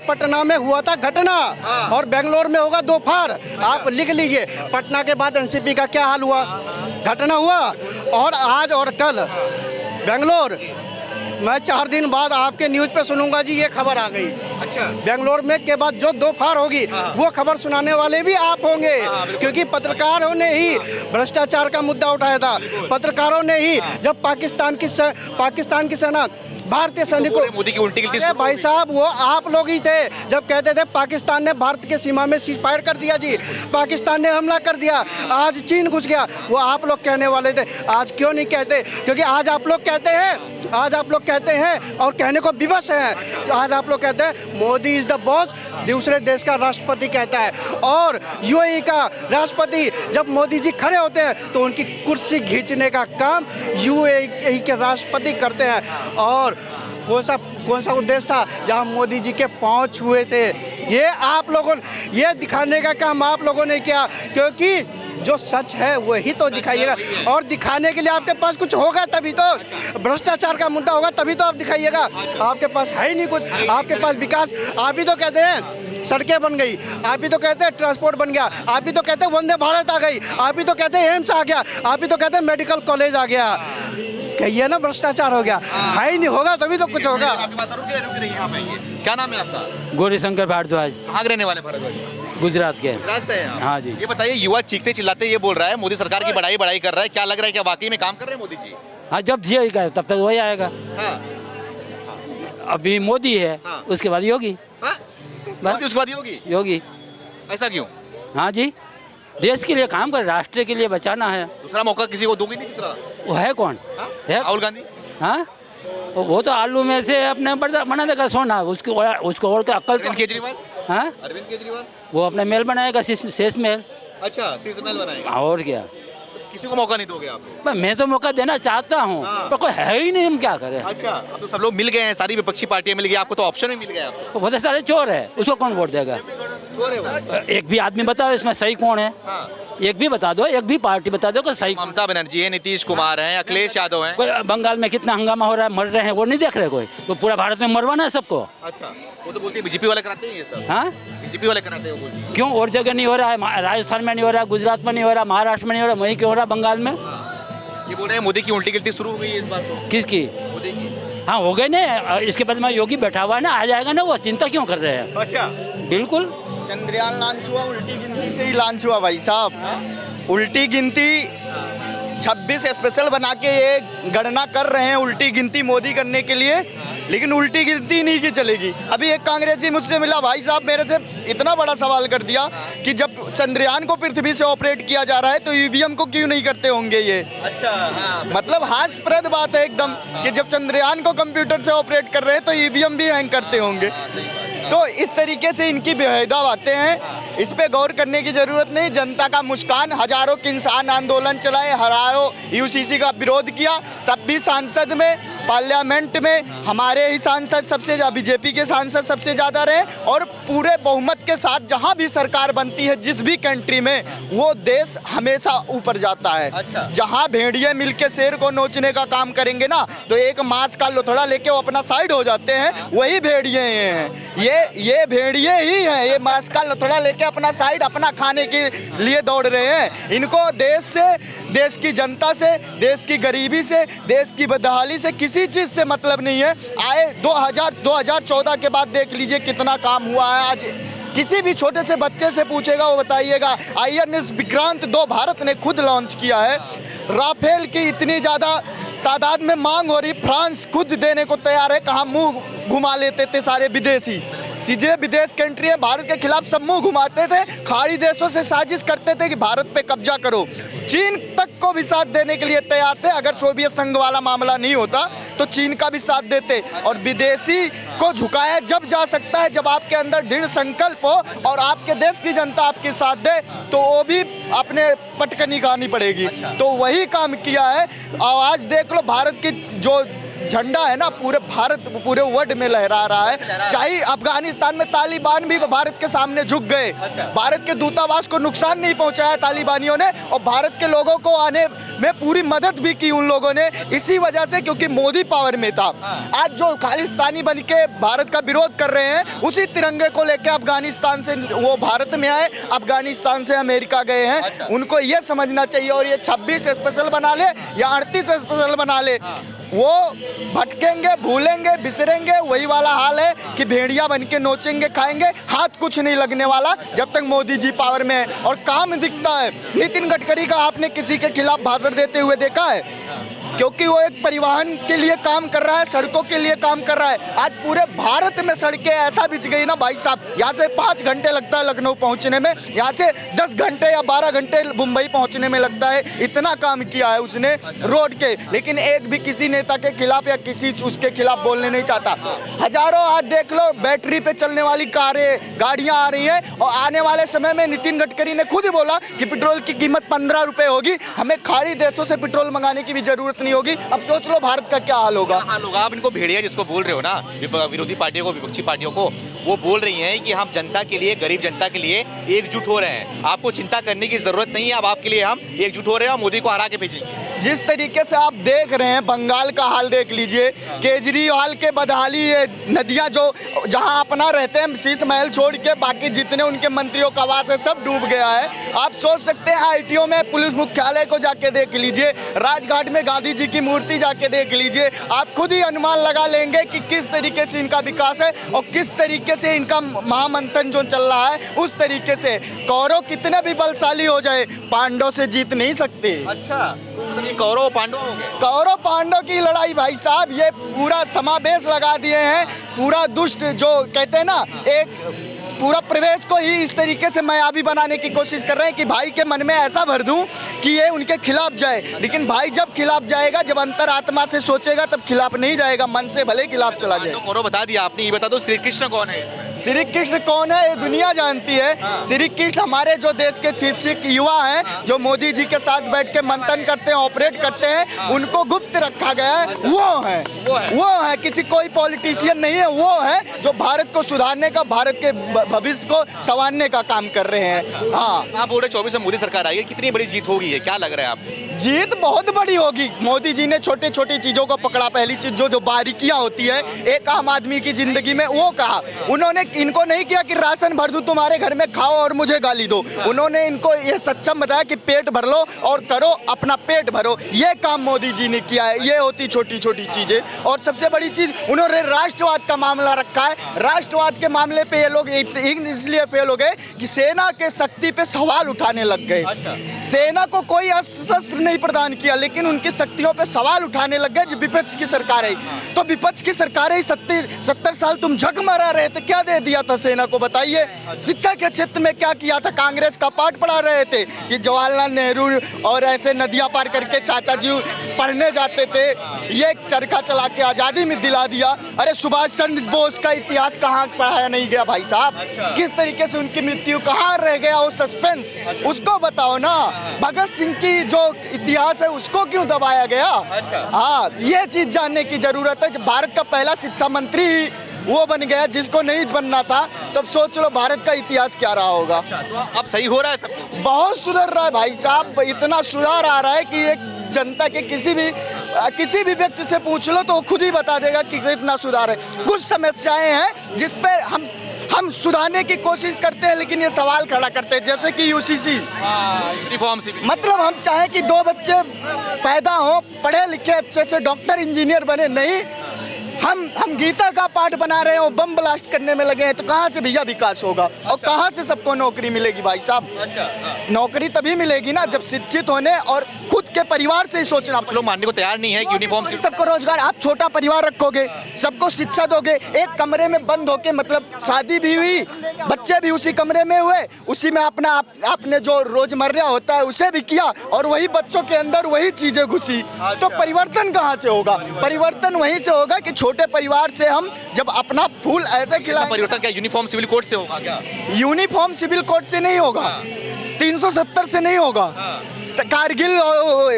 पटना में हुआ था घटना और बेंगलोर में होगा दोपहर। आप लिख लीजिए, पटना के बाद एनसीपी का क्या हाल हुआ, घटना हुआ। और आज और कल बेंगलोर, मैं 4 दिन बाद आपके न्यूज़ पे सुनूंगा जी ये खबर आ गई। अच्छा, बेंगलोर में के बाद जो दोपहर होगी वो खबर सुनाने वाले भी आप होंगे, क्योंकि पत्रकारों ने ही भ्रष्टाचार का मुद्दा उठाया था। पत्रकारों ने ही जब पाकिस्तान की सेना भारतीय सैनिकों, मोदी की उल्टी गिल्टी भाई साहब वो आप लोग ही थे जब कहते थे पाकिस्तान ने भारत के सीमा में सीज फायर कर दिया जी, पाकिस्तान ने हमला कर दिया, आज चीन घुस गया, वो आप लोग कहने वाले थे। आज क्यों नहीं कहते? क्योंकि आज आप लोग कहते हैं और कहने को विवश हैं। आज आप लोग कहते हैं मोदी इज द बॉस, दूसरे देश का राष्ट्रपति कहता है। और यूएई का राष्ट्रपति जब मोदी जी खड़े होते हैं तो उनकी कुर्सी खींचने का काम यूएई के राष्ट्रपति करते हैं। और कौन सा उद्देश्य था जहां मोदी जी के पांव छुए थे? ये आप लोगों, ये दिखाने का काम आप लोगों ने किया, क्योंकि जो सच है वही तो दिखाइएगा। और दिखाने के लिए आपके पास कुछ होगा तभी तो, भ्रष्टाचार का मुद्दा होगा तभी तो आप दिखाइएगा। आपके पास है ही नहीं कुछ, आपके पास विकास, आप भी तो कहते हैं सड़कें बन गई, आप भी तो कहते हैं ट्रांसपोर्ट बन गया, आप भी तो कहते हैं वंदे भारत आ गई, आप भी तो कहते हैं एम्स आ गया, आप भी तो कहते हैं मेडिकल कॉलेज आ गया। कहिए ना भ्रष्टाचार हो गया, है ही नहीं, होगा तभी तो कुछ होगा। क्या नाम है आपका? गौरीशंकर भारद्वाज। कहाँ के रहने वाले भारद्वाज? गुजरात के। गुजरात से हैं आप? हाँ जी। ये बताइए, युवा चीखते चिल्लाते ये बोल रहा है मोदी सरकार की बढ़ाई कर रहा है, क्या लग रहा है, क्या वाकई में काम कर रहे हैं मोदी जी? हाँ, जब जिएगा तब तक वही आएगा। हाँ। अभी मोदी है, हाँ। उसके बाद योगी। हाँ? मोदी उसके बाद योगी। ऐसा क्यों? हाँ जी, देश के लिए काम कर, राष्ट्र के लिए बचाना है। दूसरा मौका किसी को दोगे नहीं? तीसरा वो है कौन? हाँ? है राहुल गांधी। हाँ, वो तो आलू में से अपने बना देगा सोना, उसको और क्या अक्ल। अरविंद केजरीवाल। हाँ, अरविंद केजरीवाल वो अपने महल बनाएगा, शेष महल। अच्छा, शीश महल बनाएगा। और क्या, किसी को मौका नहीं दोगे आप? मैं तो मौका देना चाहता हूँ, हाँ। पर कोई है ही नहीं, हम क्या करें। अच्छा, अब तो सब लोग मिल गए हैं, सारी विपक्षी पार्टियां मिल गई, आपको तो ऑप्शन ही मिल गया। आप वो बहुत सारे चोर है, उसको कौन वोट देगा? चोर है वो। एक भी आदमी बताओ इसमें सही कौन है? हाँ। एक भी बता दो, एक भी पार्टी बता दो कि सही। ममता बनर्जी है, नीतीश कुमार हैं, अखिलेश यादव हैं। कोई बंगाल में कितना हंगामा हो रहा है, मर रहे हैं, वो नहीं देख रहे कोई? तो पूरा भारत में मरवाना है सबको। अच्छा, वो तो बोलती है बीजेपी वाले कराते हैं ये सब। हाँ, बीजेपी वाले कराते हैं, वो बोलती है। क्यों और जगह नहीं हो रहा है? राजस्थान में नहीं हो रहा, गुजरात में नहीं हो रहा, महाराष्ट्र में नहीं हो रहा, वहीं क्यों हो रहा बंगाल में? ये बोल रहे हैं मोदी की उल्टी गिल्टी शुरू हो गई है इस बार तो। किसकी? मोदी की। हाँ, हो गए ना, इसके बाद में योगी बैठा हुआ है ना, आ जाएगा ना, वो चिंता क्यों कर रहे हैं? अच्छा, बिल्कुल। चंद्रयान लॉन्च हुआ, उल्टी गिनती से ही लॉन्च हुआ भाई साहब। उल्टी गिनती 26 स्पेशल बना के ये गणना कर रहे हैं उल्टी गिनती मोदी करने के लिए, लेकिन उल्टी गिनती नहीं की चलेगी। अभी एक कांग्रेसी मुझसे मिला, भाई साहब मेरे से इतना बड़ा सवाल कर दिया कि जब चंद्रयान को पृथ्वी से ऑपरेट किया जा रहा है तो ईवीएम को क्यों नहीं करते होंगे ये? अच्छा, हाँ। मतलब हास्यप्रद बात है एकदम कि जब चंद्रयान को कंप्यूटर से ऑपरेट कर रहे हैं तो ईवीएम भी हैंग करते होंगे। तो इस तरीके से इनकी बेहदा बातें हैं, इस पे गौर करने की जरूरत नहीं। जनता का मुस्कान, हजारों किसान आंदोलन चलाए, हजारों यूसीसी का विरोध किया, तब भी सांसद में, पार्लियामेंट में हमारे ही सांसद सबसे ज़्यादा, बीजेपी के सांसद सबसे ज़्यादा रहे। और पूरे बहुमत के साथ जहाँ भी सरकार बनती है जिस भी कंट्री में, वो देश हमेशा ऊपर जाता है। अच्छा। जहाँ भेड़िए मिलके शेर को नोचने का काम करेंगे ना, तो एक मांस का लोथड़ा लेके वो अपना साइड हो जाते हैं, वही भेड़िए हैं। ये भेड़िए ही हैं, ये मांस का लोथड़ा लेके अपना साइड, अपना खाने के लिए दौड़ रहे हैं। इनको देश से, देश की जनता से, देश की गरीबी से, देश की बदहाली से, किसी चीज़ से मतलब नहीं है। आए 2014 के बाद देख लीजिए कितना काम हुआ है। आज किसी भी छोटे से बच्चे से पूछेगा वो बताइएगा। INS विक्रांत 2 भारत ने खुद लॉन्च किया है। राफेल की इतनी ज़्यादा तादाद में मांग हो रही, फ्रांस खुद देने को तैयार है। कहाँ मुंह घुमा लेते थे सारे विदेशी, सीधे विदेश कंट्री है, भारत के खिलाफ सब मुंह घुमाते थे, खाड़ी देशों से साजिश करते थे कि भारत पे कब्जा करो। चीन तक को भी साथ देने के लिए तैयार थे। अगर सोवियत संघ वाला मामला नहीं होता तो चीन का भी साथ देते। और विदेशी को झुकाया जब जा सकता है जब आपके अंदर दृढ़ संकल्प हो और आपके देश की जनता आपके साथ दे, तो वो भी अपने पटकनी खानी पड़ेगी। तो वही काम किया है। और आज देख लो भारत की जो झंडा है ना पूरे भारत पूरे वर्ल्ड में लहरा रहा है। चाहे अफगानिस्तान में तालिबान भी भारत के सामने झुक गए, भारत के दूतावास को नुकसान नहीं पहुंचाया तालिबानियों ने, और भारत के लोगों को आने में पूरी मदद भी की उन लोगों ने, इसी वजह से क्योंकि मोदी पावर में था। आज जो खालिस्तानी बन के भारत का विरोध कर रहे हैं, उसी तिरंगे को लेकर अफगानिस्तान से वो भारत में आए, अफगानिस्तान से अमेरिका गए हैं। उनको ये समझना चाहिए, और ये 26 स्पेशल बना ले या 38 स्पेशल बना ले, वो भटकेंगे, भूलेंगे, बिसरेंगे। वही वाला हाल है कि भेड़िया बन के नोचेंगे, खाएंगे, हाथ कुछ नहीं लगने वाला जब तक मोदी जी पावर में है। और काम दिखता है। नितिन गडकरी का आपने किसी के खिलाफ भाषण देते हुए देखा है? क्योंकि वो एक परिवहन के लिए काम कर रहा है, सड़कों के लिए काम कर रहा है। आज पूरे भारत में सड़कें ऐसा बिछ गई ना भाई साहब, यहाँ से 5 घंटे लगता है लखनऊ पहुँचने में, यहाँ से 10 घंटे या 12 घंटे मुंबई पहुँचने में लगता है। इतना काम किया है उसने रोड के, लेकिन एक भी किसी नेता के खिलाफ या किसी उसके खिलाफ बोलने नहीं चाहता। हजारों आज देख लो बैटरी पे चलने वाली कारें, गाड़ियाँ आ रही हैं, और आने वाले समय में नितिन गडकरी ने खुद ही बोला कि पेट्रोल की कीमत 15 रुपये होगी, हमें खाड़ी देशों से पेट्रोल मंगाने की भी जरूरत नहीं होगी। अब सोच लो भारत का क्या हाल होगा। आप इनको भेड़िया जिसको बोल रहे हो ना, विरोधी पार्टियों को, विपक्षी पार्टियों को, वो बोल रही हैं कि हम जनता के लिए, गरीब जनता के लिए एकजुट हो रहे हैं, आपको चिंता करने की जरूरत नहीं है, अब आपके लिए हम एकजुट हो रहे हैं और मोदी को हरा के भेजेंगे। जिस तरीके से आप देख रहे हैं बंगाल का हाल देख लीजिए, केजरीवाल के बदहाली, नदियां जो जहां अपना रहते हैं शीश महल छोड़ के, बाकी जितने उनके मंत्रियों का आवास है सब डूब गया है। आप सोच सकते हैं आईटीओ में पुलिस मुख्यालय को जाके देख लीजिए, राजघाट में गांधी जी की मूर्ति जाके देख लीजिए, आप खुद ही अनुमान लगा लेंगे कि किस तरीके से इनका विकास है और किस तरीके से इनका महामंथन जो चल रहा है उस तरीके से। कौरव कितने भी बलशाली हो जाए, पांडव से जीत नहीं सकते। अच्छा, तो ये कौरव पांडव हो गए। कौरव पांडव की लड़ाई भाई साहब, ये पूरा समावेश लगा दिए हैं, पूरा दुष्ट जो कहते हैं ना, एक पूरा प्रवेश को ही इस तरीके से मायावी बनाने की कोशिश कर रहे हैं कि भाई के मन में ऐसा भर दूं कि ये उनके खिलाफ जाए। लेकिन भाई जब खिलाफ जाएगा, जब अंतरात्मा से सोचेगा, तब खिलाफ नहीं जाएगा, मन से भले खिलाफ चला जाए। तो कौरव बता दिया आपने, ये बता दो श्री कृष्ण कौन है इसमें? श्री कृष्ण कौन है ये दुनिया जानती है। श्री कृष्ण हमारे जो देश के शिक्षित युवा हैं, जो मोदी जी के साथ बैठ के मंथन करते हैं, ऑपरेट करते हैं, उनको गुप्त रखा गया है, वो है किसी कोई पॉलिटिशियन नहीं है, वो है जो भारत को सुधारने का, भारत के भविष्य को संवारने का काम कर रहे हैं। हाँ, आप बोल रहे 24 में मोदी सरकार आई है, कितनी बड़ी जीत होगी है, क्या लग रहा है आपको? जीत बहुत बड़ी होगी। मोदी जी ने छोटी छोटी चीजों को पकड़ा, पहली चीज जो बारीकियां होती है एक आम आदमी की जिंदगी में, वो कहा उन्होंने। इनको नहीं किया कि राशन भर दूं तुम्हारे घर में, खाओ और मुझे गाली दो। उन्होंने इनको ये सक्षम बताया कि पेट भर लो और करो, अपना पेट भरो। ये काम मोदी जी ने किया है। ये होती छोटी छोटी चीजें। और सबसे बड़ी चीज, उन्होंने राष्ट्रवाद का मामला रखा है। राष्ट्रवाद के मामले पे ये लोग इसलिए फेल हो गए कि सेना के शक्ति पे सवाल उठाने लग गए। सेना को कोई अस्त्र शस्त्र नहीं प्रदान किया, लेकिन उनकी शक्तियों पे सवाल उठाने लग गए। जब विपक्ष की सरकार आई, तो विपक्ष की सरकार आई 70 साल तुम झक मारा रहे थे, क्या दे दिया था सेना को बताइए? शिक्षा के क्षेत्र में क्या किया था? कांग्रेस का पाठ पढ़ा रहे थे कि जवाहरलाल नेहरू और ऐसे नदियां पार करके चाचा जी पढ़ने जाते थे। ये चरखा चला के आजादी में दिला दिया। अरे सुभाष चंद्र बोस का इतिहास कहाँ पढ़ाया नहीं गया भाई साहब? किस तरीके से उनकी मृत्यु, कहाँ रह गया वो सस्पेंस, उसको बताओ ना। भगत सिंह की जो इतिहास है उसको क्यों दबाया गया? हाँ, ये चीज जानने की जरूरत है। भारत का पहला शिक्षा मंत्री वो बन गया जिसको नहीं बनना था, तब सोच लो भारत का इतिहास क्या रहा होगा। तो अब सही हो रहा है सब? बहुत सुधर रहा है भाई साहब, इतना सुधार आ रहा है कि एक जनता के किसी भी व्यक्ति से पूछ लो तो वो खुद ही बता देगा कि कितना सुधार है। कुछ समस्याएं हैं जिस पर हम सुधारने की कोशिश करते हैं, लेकिन ये सवाल खड़ा करते हैं, जैसे कि यूसीसी यूनिफॉर्म से भी। मतलब हम चाहें कि 2 बच्चे पैदा हो, पढ़े लिखे अच्छे से डॉक्टर इंजीनियर बने, नहीं हम गीता का पाठ बना रहे हो, बम ब्लास्ट करने में लगे हैं, तो कहाँ से भैया विकास होगा? और कहाँ से सबको नौकरी मिलेगी भाई साहब? नौकरी तभी मिलेगी ना जब शिक्षित होने और खुद के परिवार से ही सोचना। लोग मानने को तैयार नहीं है कि यूनिफॉर्म से सबको रोजगार, आप छोटा परिवार रखोगे, सबको शिक्षा दोगे, एक कमरे में बंद होके, मतलब शादी भी हुई, बच्चे भी उसी कमरे में हुए, उसी में आपने जो रोजमर्रा होता है उसे भी किया, और वही बच्चों के अंदर वही चीजें घुसी, तो परिवर्तन कहाँ से होगा? परिवर्तन वहीं से होगा कि छोटे परिवार से हम जब अपना फूल ऐसे खिलाएं। परिवर्तन क्या यूनिफॉर्म सिविल कोड से होगा क्या? यूनिफॉर्म सिविल कोड से नहीं होगा। 370 से नहीं होगा। कारगिल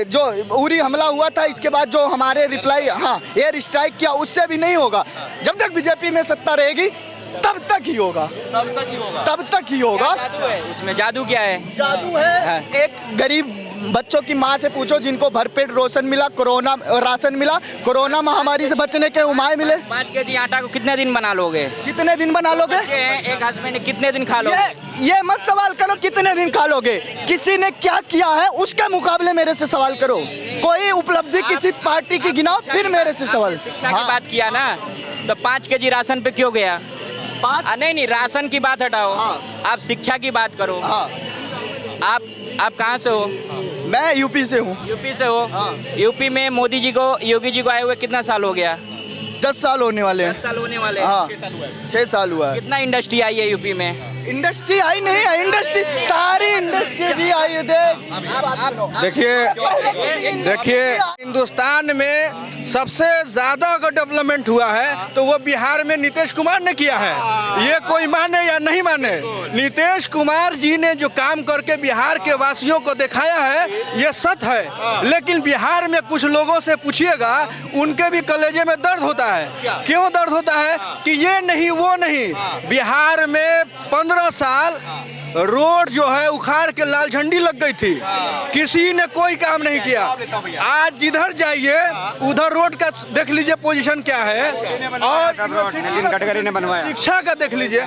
जो उरी हमला हुआ था, इसके बाद जो हमारे रिप्लाई, हाँ, एयर स्ट्राइक किया, उससे भी नहीं होगा। जब तक बीजेपी में सत्ता रहेगी तब तक ही होगा, तब तक ही होगा। उसमें जादू क्या है? जादू है। हाँ। एक गरीब बच्चों की माँ से पूछो जिनको भरपेट राशन मिला, कोरोना महामारी से बचने के उपाय मिले। 5 केजी आटा को कितने दिन बना लोगे? कितने दिन बना लोगे? बच्चे हैं, एक हस्बैंड, कितने दिन खा लोगे? ये मत सवाल करो कितने दिन खा लोगे, किसी ने क्या किया है उसके मुकाबले मेरे से सवाल करो। कोई उपलब्धि किसी पार्टी की गिनाओ, फिर मेरे से सवाल। शिक्षा की बात किया ना, तो 5 केजी राशन पे क्यों गया? नहीं, राशन की बात हटाओ, आप शिक्षा की बात करो। आप कहाँ से हो? मैं यूपी से हूँ। यूपी से हो? यूपी में मोदी जी को, योगी जी को आए हुए कितना साल हो गया? 10 साल होने वाले हैं। 10 साल होने वाले। हाँ, 6 साल हुआ है। कितना इंडस्ट्री आई है यूपी में? इंडस्ट्री आई नहीं है, इंडस्ट्री सारी इंडस्ट्री जी आई है। देखिए हिंदुस्तान में सबसे ज्यादा अगर डेवलपमेंट हुआ है तो वो बिहार में नीतीश कुमार ने किया है। ये कोई माने या नहीं माने, नीतीश कुमार जी ने जो काम करके बिहार के वासियों को दिखाया है ये सत्य है। लेकिन बिहार में कुछ लोगों से पूछिएगा, उनके भी कलेजे में दर्द होता है। क्यों दर्द होता है? कि ये नहीं वो नहीं, बिहार में 15 साल रोड जो है उखाड़ के लाल झंडी लग गई थी, किसी ने कोई काम नहीं किया। आज जिधर जाइए उधर रोड का देख लीजिए पोजीशन क्या है, और नितिन गडकरी ने बनवाया। शिक्षा का देख लीजिए,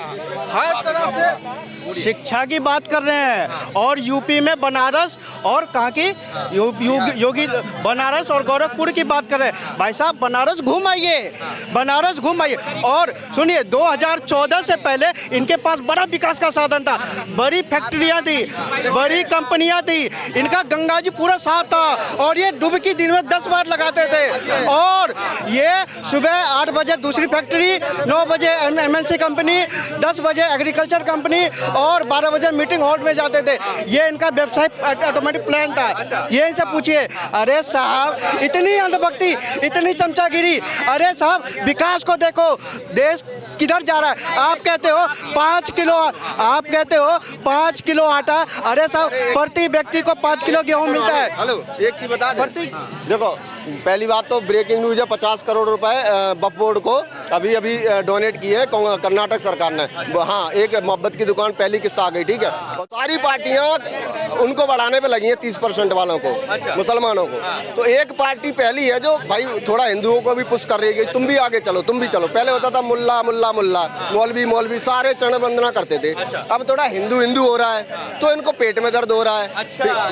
हर तरह से शिक्षा की बात कर रहे हैं। और यूपी में बनारस और कहाँ की योगी बनारस और गोरखपुर की बात कर रहे हैं। भाई साहब बनारस घूम आइए, बनारस घूम आइए। और सुनिए 2014 से पहले इनके पास बड़ा विकास का साधन था, बड़ी फैक्ट्रियां थी, बड़ी कंपनियां थी, इनका गंगा जी पूरा साफ था, और ये डुबकी दिन में 10 बार लगाते थे। और ये सुबह 8 बजे दूसरी फैक्ट्री, 9 बजे MNC कंपनी, 10 बजे एग्रीकल्चर कंपनी, और 12 बजे मीटिंग हॉल में जाते थे। ये इनका व्यवसाय ऑटोमेटिक प्लान था। ये इनसे पूछिए, अरे साहब इतनी अंधभक्ति, इतनी चमचागिरी, अरे साहब विकास को देखो, देश किधर जा रहा है। आप कहते हो 5 किलो, आप कहते हो 5 किलो आटा, अरे साहब प्रति व्यक्ति को 5 किलो गेहूं मिलता है। हेलो, एक चीज बता दें, देखो पहली बात तो ब्रेकिंग न्यूज है, 50 करोड़ रुपए वक्फ बोर्ड को अभी डोनेट किए है कर्नाटक सरकार ने। हाँ, एक मोहब्बत की दुकान पहली किस्त आ गई, ठीक है। और सारी पार्टियां उनको बढ़ाने पे लगी हैं, 30% वालों को, मुसलमानों को। तो एक पार्टी पहली है जो भाई थोड़ा हिंदुओं को भी पुश कर रही है, तुम भी आगे चलो, तुम भी चलो। पहले होता था मुल्ला मुल्ला मुल्ला, मौलवी मौलवी, सारे चरण वंदना करते थे। अब थोड़ा हिंदू हिंदू हो रहा है तो इनको पेट में दर्द हो रहा है।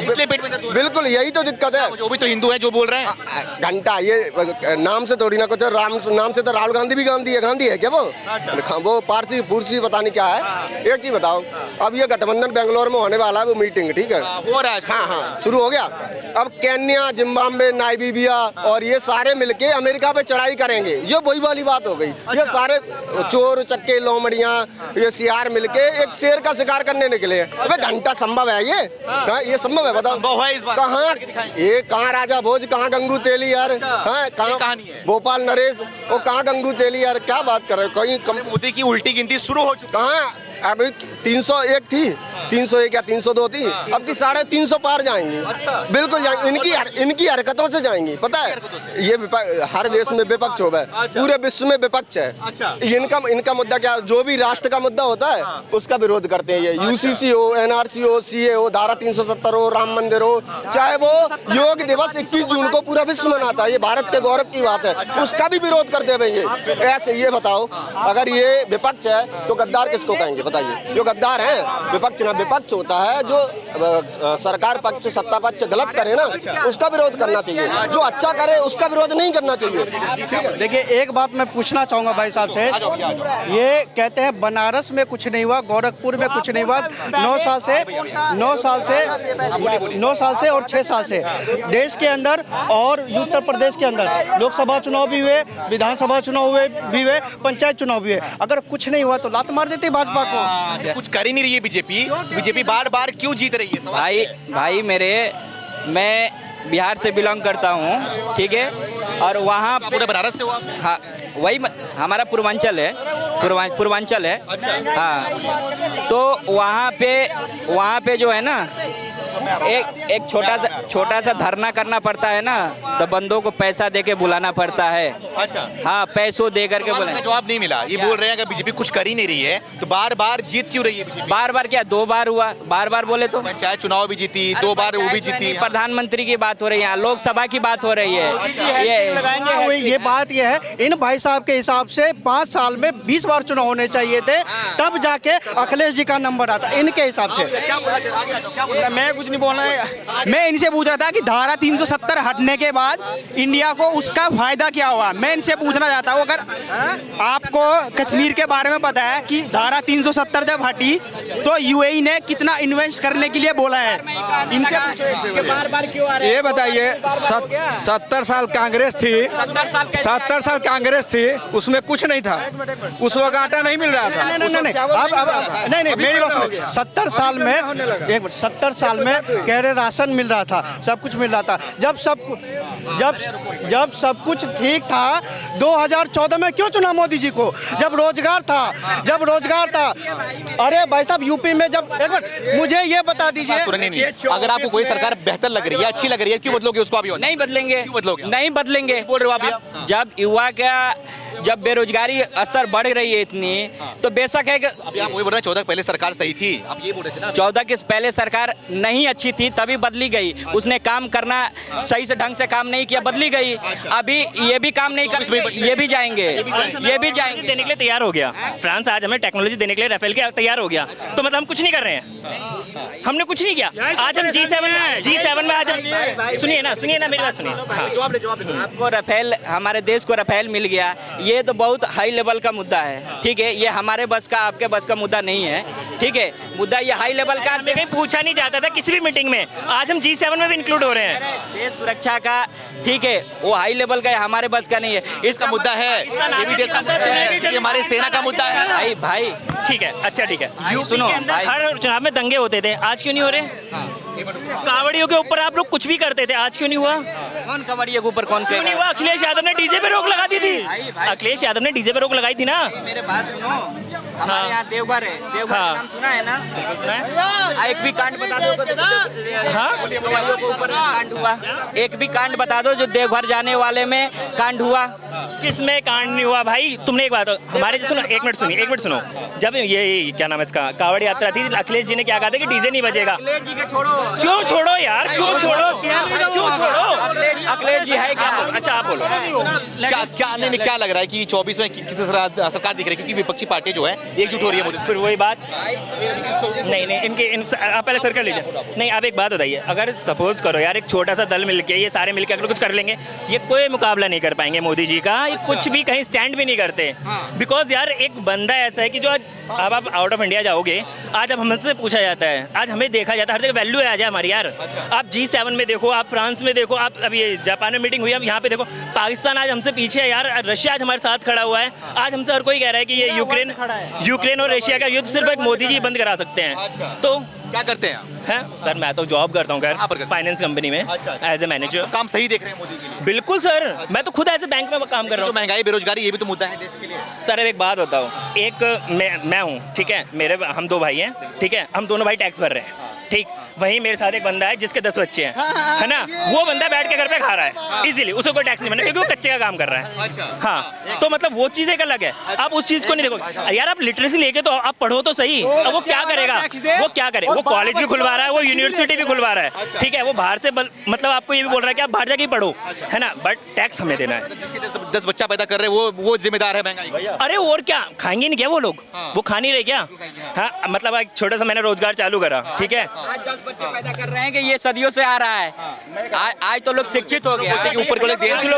इसलिए पेट में दर्द। बिल्कुल यही तो दिक्कत है। जो भी तो हिंदू है जो बोल रहे हैं घंटा, ये नाम से थोड़ी ना कुछ, राम नाम से तो राहुल गांधी भी गांधी है क्या वो पारसी पुरसी पता नहीं क्या है। एक चीज बताओ, अब ये गठबंधन बेंगलोर में होने वाला है, वो मीटिंग, ठीक है, हो रहा है। हाँ, शुरू हो गया। अब केन्या, जिम्बाब्वे, नाइजीरिया और ये सारे मिलके अमेरिका पे चढ़ाई करेंगे। ये वही वाली बात हो गई। ये सारे चोर चक्के लोमड़ियाँ, ये सियार मिलके एक शेर का शिकार करने निकले। अबे घंटा संभव है ये संभव है? बताओ कहाँ, ये कहाँ राजा भोज, कहाँ गंगू तेली यार, कहाँ भोपाल नरेश, वो कहाँ गंगू तेली यार, क्या बात कर रहे हो? कहीं मोदी की उल्टी गिनती शुरू हो चुकी। कहाँ अभी 301 थी, 301 या 302 थी, अब की 350 पार जाएंगी। बिल्कुल जाएंगी, इनकी हरकतों से जाएंगी। पता है ये हर देश में विपक्ष हो गए, पूरे विश्व में विपक्ष है। इनका मुद्दा क्या, जो भी राष्ट्र का मुद्दा होता है उसका विरोध करते हैं। ये UCC हो, NRC हो, CA हो, धारा 370 हो, राम मंदिर हो, चाहे वो योग दिवस 21 जून को पूरा विश्व मनाता है, ये भारत के गौरव की बात है, उसका भी विरोध करते हैं। ये ऐसे, ये बताओ अगर ये विपक्ष है तो गद्दार किसको कहेंगे? बताइए, जो गद्दार है विपक्ष ना, विपक्ष होता है जो सरकार पक्ष, सत्ता पक्ष गलत करे ना, उसका विरोध करना चाहिए, जो अच्छा करे उसका विरोध नहीं करना चाहिए। ठीक है, देखिए एक बात मैं पूछना चाहूंगा भाई साहब से, ये कहते हैं बनारस में कुछ नहीं हुआ, गोरखपुर में कुछ नहीं हुआ, 9 साल से और 6 साल से देश के अंदर और उत्तर प्रदेश के अंदर लोकसभा चुनाव भी हुए, विधानसभा चुनाव भी हुए, पंचायत चुनाव भी हुए। अगर कुछ नहीं हुआ तो लात मार देती भाजपा को। कुछ कर ही नहीं रही है बीजेपी बार बार क्यों जीत रही है? भाई मैं बिहार से बिलोंग करता हूँ, ठीक है। और वहाँ आप पूरे बनारस से हो आप? हाँ वही हमारा पूर्वांचल है, पूर्वांचल है। हाँ तो वहाँ पे जो है ना एक छोटा सा धरना करना पड़ता है ना, तो बंदों को पैसा दे के बुलाना पड़ता है। अच्छा, हाँ पैसों दे करके सवाल बुलाना। का जवाब नहीं मिला। ये बोल रहे हैं कि बीजेपी कुछ कर ही नहीं रही है, तो बार बार जीत क्यों रही है बीजेपी? बार बार क्या, 2 बार हुआ, बार बार बोले तो पंचायत चुनाव भी जीती, 2 बार वो भी जीती। प्रधानमंत्री की बात हो रही है यहाँ, लोकसभा की बात हो रही है। ये बात ये है, इन भाई साहब के हिसाब से 5 साल में 20 बार चुनाव होने चाहिए थे, तब जाके अखिलेश जी का नंबर आता, इनके हिसाब से। क्या बोलना चाह रहे हैं? क्या बोलना? मैं कुछ नहीं बोलना है, मैं इनसे पूछ रहा था कि धारा 370 हटने के बाद इंडिया को उसका फायदा क्या हुआ। मैं इनसे पूछना चाहता हूँ, अगर आपको कश्मीर के बारे में पता है कि धारा 370 जब हटी तो यूएई ने कितना इन्वेस्ट करने के लिए बोला है, इनसे पूछो। बार क्यों आ रहे हैं? ये बताइए, 70 साल कांग्रेस थी, 70 साल कांग्रेस थी, उसमें कुछ नहीं था, उस वक्त आटा नहीं मिल रहा था। नहीं, मेरी बात सुनिए। 70 साल में 70 साल में कह रहे राशन मिल रहा था, सब कुछ मिल रहा था। जब सब कुछ ठीक था, 2014 में क्यों चुना मोदी जी को? जब रोजगार था। अरे भाई साहब, यूपी में जब, एक मिनट मुझे ये बता दीजिए, अगर आपको कोई सरकार बेहतर लग रही है, अच्छी लग रही है, क्यों बदलोगे उसको? अभी नहीं बदलेंगे, क्यों बदलोगे? नहीं बदलेंगे। बोल रहे हो आप? जब युवा का जब बेरोजगारी स्तर बढ़ रही है इतनी, तो बेशक है कि अभी आप वही बोल रहे हैं 14 पहले सरकार सही थी, आप ये बोल रहे थे ना। 14 के पहले सरकार नहीं अच्छी थी, तभी बदली गई। उसने काम करना सही से ढंग से काम नहीं किया, बदली गई। अभी ये भी काम नहीं कर, ये भी जाएंगे। देने के लिए तैयार हो गया। फ्रांस आज हमें टेक्नोलॉजी देने के लिए राफेल के तैयार हो गया, तो मतलब हम कुछ नहीं कर रहे हैं, हमने कुछ नहीं किया। आज हम G7 में आज हम सुनिए ना मेरी बात सुनिए। हाँ। आपको राफेल, हमारे देश को राफेल मिल गया, ये तो बहुत हाई लेवल का मुद्दा है, ठीक है। ये हमारे बस का, आपके बस का मुद्दा नहीं है, ठीक है। मुद्दा ये हाई लेवल का, मैं कहीं पूछा नहीं जाता था किसी भी मीटिंग में, आज हम G7 में भी इंक्लूड हो रहे हैं। देश सुरक्षा का, ठीक है, वो हाई लेवल का है, हमारे बस का नहीं है। इसका मुद्दा है, ये भी देश का मुद्दा है, ये हमारी सेना का मुद्दा है। भाई ठीक है, अच्छा ठीक है। सुनो भाई, हर चुनाव में दंगे होते थे, आज क्यों नहीं हो रहे? कावड़ियों के ऊपर आप लोग कुछ भी करते थे, आज क्यों नहीं हुआ? कौन कवड़ियों के ऊपर कौन क्यों नहीं हुआ? अखिलेश यादव ने डीजे पे रोक लगा दी थी। अखिलेश यादव ने डीजे पे रोक लगाई थी ना। मेरे बात सुनो, हमारे यहाँ देवघर है, देवघर का नाम सुना है ना? सुना है? एक भी कांड बता दो कवड़ियों के ऊपर कांड हुआ, एक भी कांड बता दो जो देवघर जाने वाले में कांड हुआ। किसमें कांड नहीं हुआ भाई? तुमने एक बात हमारे, सुनो एक मिनट सुनो, जब ये क्या नाम है इसका, कावड़ यात्रा थी, अखिलेश जी ने क्या कहा था कि डीजे नहीं बजेगा। अखिलेश जी के छोड़ो, क्यों छोड़ो यार, क्यों छोड़ो? अखिलेश जी है क्या? अच्छा आप बोलो। क्या लग रहा है कि 24 में किस सरकार दिख रही है? क्योंकि विपक्षी पार्टी जो है एकजुट हो रही है मोदी। फिर वही बात, नहीं आप पहले सर्कल लीजिए। नहीं, आप एक बात बताइए, अगर सपोज करो यार, एक छोटा सा दल मिलके, ये सारे मिलके अगर कुछ कर लेंगे, ये कोई मुकाबला नहीं कर पाएंगे मोदी जी का। ये कुछ भी कहीं स्टैंड भी नहीं करते, बिकॉज यार एक बंदा ऐसा है कि जो अब आप आउट ऑफ इंडिया जाओगे, आज अब हमसे पूछा जाता है, आज हमें देखा जाता है, हर जगह वैल्यू आ जाए हमारी यार। आप G7 में देखो, आप फ्रांस में देखो, आप अभी जापान में मीटिंग हुई, अब यहाँ पे देखो, पाकिस्तान आज हमसे पीछे है यार, रशिया आज हमारे साथ खड़ा हुआ है। आज हमसे हर कोई कह रहा है कि ये यूक्रेन और रशिया का युद्ध सिर्फ एक मोदी जी बंद करा सकते हैं। तो क्या करते हैं? हैं सर, मैं तो जॉब करता हूँ फाइनेंस कंपनी में एज ए मैनेजर। काम सही देख रहे हैं मोदी जी? बिल्कुल सर, मैं तो खुद एज ए बैंक में काम कर रहा हूँ। महंगाई, बेरोजगारी, ये भी तो मुद्दा है देश के लिए। सर एक बात बताओ, एक मैं हूँ, ठीक है, हम 2 भाई हैं, ठीक है, हम दोनों भाई टैक्स भर रहे हैं, ठीक। वहीं मेरे साथ एक बंदा है जिसके 10 बच्चे हैं, है ना, वो बंदा बैठ के घर पे खा रहा है इजीली, उसको कोई टैक्स नहीं बना, क्योंकि वो कच्चे का काम कर रहा है। हाँ, तो मतलब वो चीज़ एक अलग है, आप उस चीज़ को नहीं देखो यार। आप लिटरेसी लेके तो आप पढ़ो तो सही। अब वो क्या करेगा, वो कॉलेज भी खुलवा रहा है, वो यूनिवर्सिटी भी खुलवा रहा है, ठीक है, वो बाहर से मतलब आपको ये भी बोल रहा है कि आप बाहर जाके पढ़ो, है ना, बट टैक्स हमें देना है। 10 बच्चा पैदा कर रहे हैं, वो जिम्मेदार है महंगाई। अरे और क्या, खाएंगे नहीं क्या वो लोग? वो खा नहीं रहे क्या? हाँ, मतलब एक छोटा सा मैंने रोजगार चालू करा, ठीक है, आज 10 बच्चे पैदा कर रहे हैं कि ये सदियों से आ रहा है। आज तो लोग शिक्षित हो गए,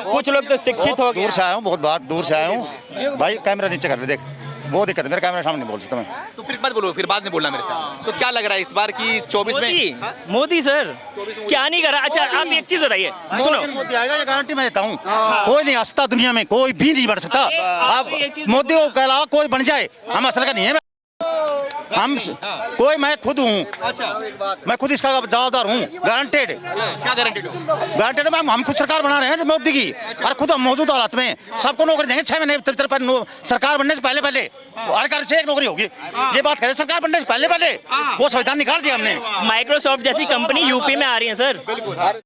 कुछ लोग तो शिक्षित हो गए। दूर से आया हूँ, बहुत बार दूर से आया हूँ भाई। कैमरा नीचे कर ले, देख वो दिक्कत है, मेरा कैमरा सामने नहीं बोल सकता मैं। तो फिर मत बोलो, फिर बाद में बोलना मेरे साथ। तो क्या लग रहा है इस बार की 24 में मोदी सर क्या नहीं करा? अच्छा आप एक चीज बताइए, सुनो, मोदी आएगा ये गारंटी मैं देता हूँ। कोई नहीं हंसता दुनिया में, कोई भी नहीं बढ़ सकता। आप मोदी को कहलाओ कोई बन जाए, हम असल का नहीं है। हम कोई मैं खुद हूँ, मैं खुद इसका जवाबदार हूँ, गारंटेड। क्या गारंटेड हो? गारंटेड मैम, हम खुद सरकार बना रहे हैं मोदी की, और खुद हम मौजूदा हालत में सबको नौकरी देंगे 6 महीने सरकार बनने से पहले हर घर से एक नौकरी होगी। ये बात करें सरकार बनने से पहले वो संविधान निकाल दिया हमने। माइक्रोसॉफ्ट जैसी कंपनी यूपी में आ रही है सर।